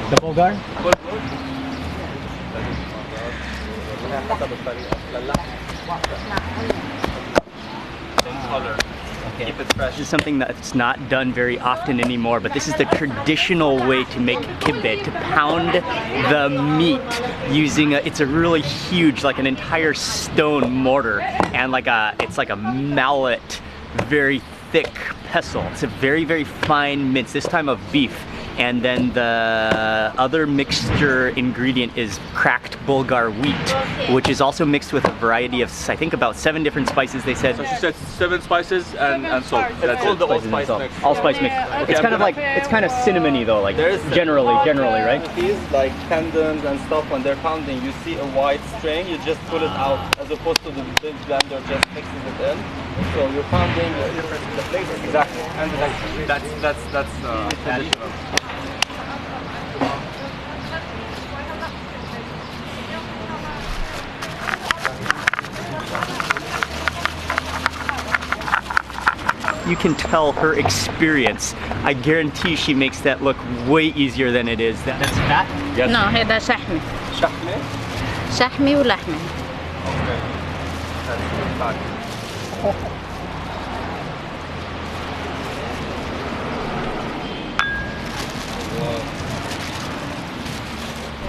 The Bulgar? Okay. Keep it fresh. This is something that's not done very often anymore, but this is the traditional way to make kibbeh, to pound the meat using it's a really huge, like an entire stone mortar, and it's like a mallet, very thick pestle. It's a very, very fine mince, this time of beef. And then the other mixture ingredient is cracked Bulgar wheat, which is also mixed with a variety of, I think, about 7 different spices, they said. So she said 7 spices and salt. That's called the allspice mix. Allspice mix. Okay, it's kind of like, it's kind of cinnamony though, like generally, right? These like tendons and stuff, when they're pounding, you see a white string, you just pull it out, as opposed to the big blender just mixes it in. So you're pounding the flavors. Exactly. And that's traditional. You can tell her experience. I guarantee she makes that look way easier than it is. That's fat? Yes. No, هذا شحمي. شحمي? شحمي ولحمي. Okay. That's fat.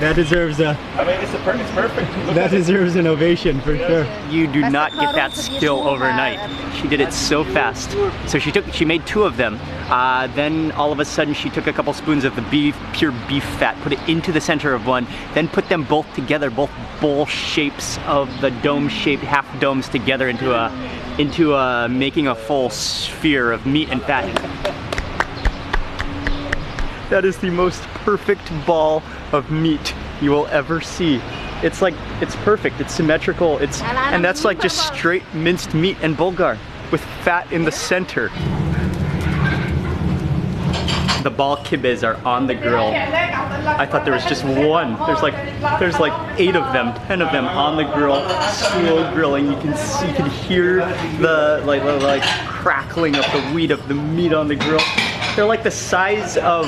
That deserves a... I mean, it's perfect. That deserves an ovation for sure. You do not get that skill overnight. She did it so fast. So she made 2 of them. Then all of a sudden she took a couple spoons of the pure beef fat, put it into the center of one, then put them both together, both bowl shapes of the dome-shaped half domes together into making a full sphere of meat and fat. That is the most perfect ball of meat you will ever see. It's like, it's perfect, it's symmetrical, and that's like just straight minced meat and Bulgar with fat in the center. The ball kibbehs are on the grill. I thought there was just one. There's like 8 of them, 10 of them on the grill, slow grilling. You can hear the like crackling of the wheat of the meat on the grill. They're like the size of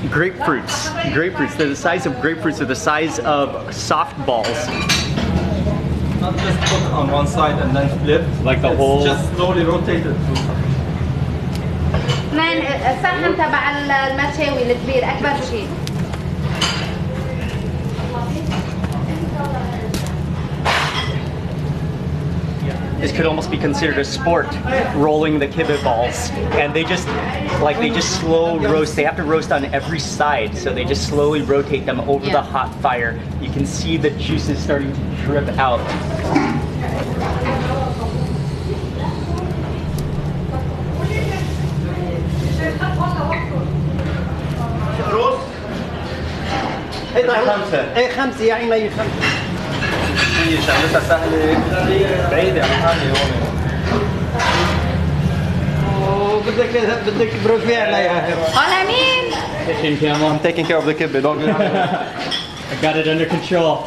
grapefruits. They're the size of grapefruits. They're the size of softballs. Not just put on one side and then flip. Like the whole... Just slowly rotate it. من الصحن تبع المشاوي الكبير أكبر شيء. This could almost be considered a sport, rolling the kibbeh balls. And they just slow roast. They have to roast on every side, so they just slowly rotate them over the hot fire. You can see the juices starting to drip out. ايه 5 يا عيني 5 هي شغلتها سهلة بعيدة عن حالي هون. بدك برفيع عليها. أنا مين؟ I'm taking care of the kibbeh, don't you? I got it under control.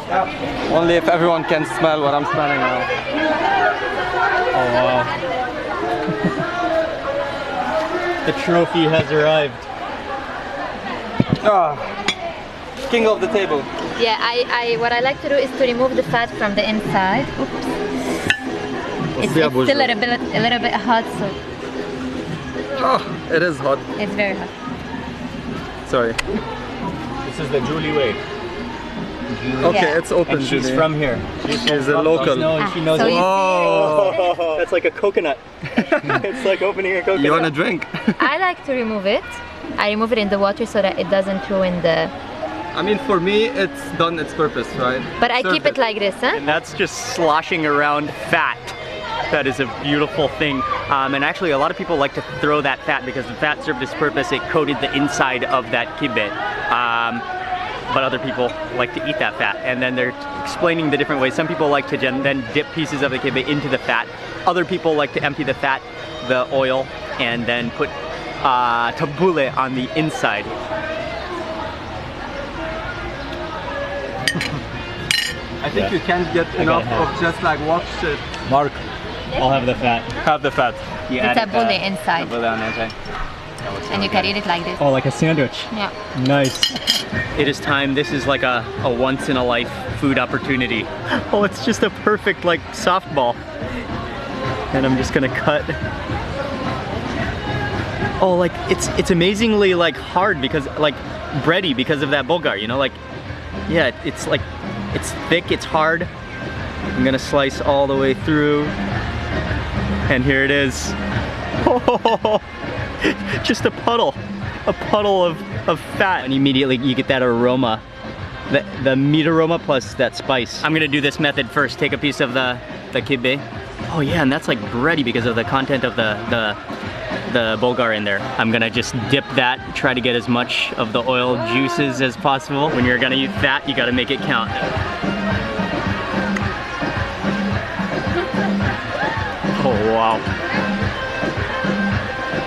Only if everyone can smell what I'm smelling now. Oh wow. The trophy has arrived. King of the table. Yeah, what I like to do is to remove the fat from the inside. Oops. It's still a little bit hot, so. It is hot. It's very hot. Sorry. This is the Julie way. Okay, Yeah. it's open. And she's Julie. from here. She's a local. And she knows So it. you Oh, That's like a coconut. It's like opening a coconut. you want a drink? I like to remove it. I remove it in the water so that it doesn't ruin the. I mean, for me, it's done its purpose, right? But I keep it like this, huh? And that's just sloshing around fat. That is a beautiful thing. And actually a lot of people like to throw that fat because the fat served its purpose. It coated the inside of that kibbeh. But other people like to eat that fat. And then they're explaining the different ways. Some people like to then dip pieces of the kibbeh into the fat. Other people like to empty the fat, the oil, and then put tabbouleh on the inside. I think you can't get enough of just like watch it. Mark, I'll have the fat. Have the fat. You The add tabbouleh inside. Tabbouleh on the inside. And you can eat it like this. Oh, like a sandwich. Yeah. Nice. It is time. This is like a once in a life food opportunity. Oh, it's just a perfect like softball. And I'm just gonna cut. Oh, like it's amazingly like hard because like bready because of that bulgur, you know, like yeah, it's like it's thick, it's hard. I'm gonna slice all the way through. And here it is. Oh, just a puddle of fat. And immediately you get that aroma, the meat aroma plus that spice. I'm gonna do this method first. Take a piece of the kibbe. Oh yeah, and that's like bready because of the content of the bulgur in there. I'm gonna just dip that, try to get as much of the oil juices as possible. When you're gonna eat fat, you gotta make it count. Oh wow.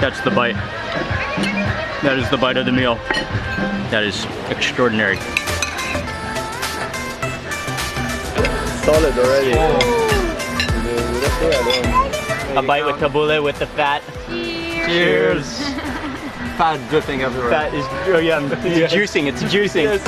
That's the bite. That is the bite of the meal. That is extraordinary. Solid already. A bite with tabbouleh with the fat. Cheers. Fat dripping everywhere. Fat is, oh yeah, it's juicing, it's juicing. Yes.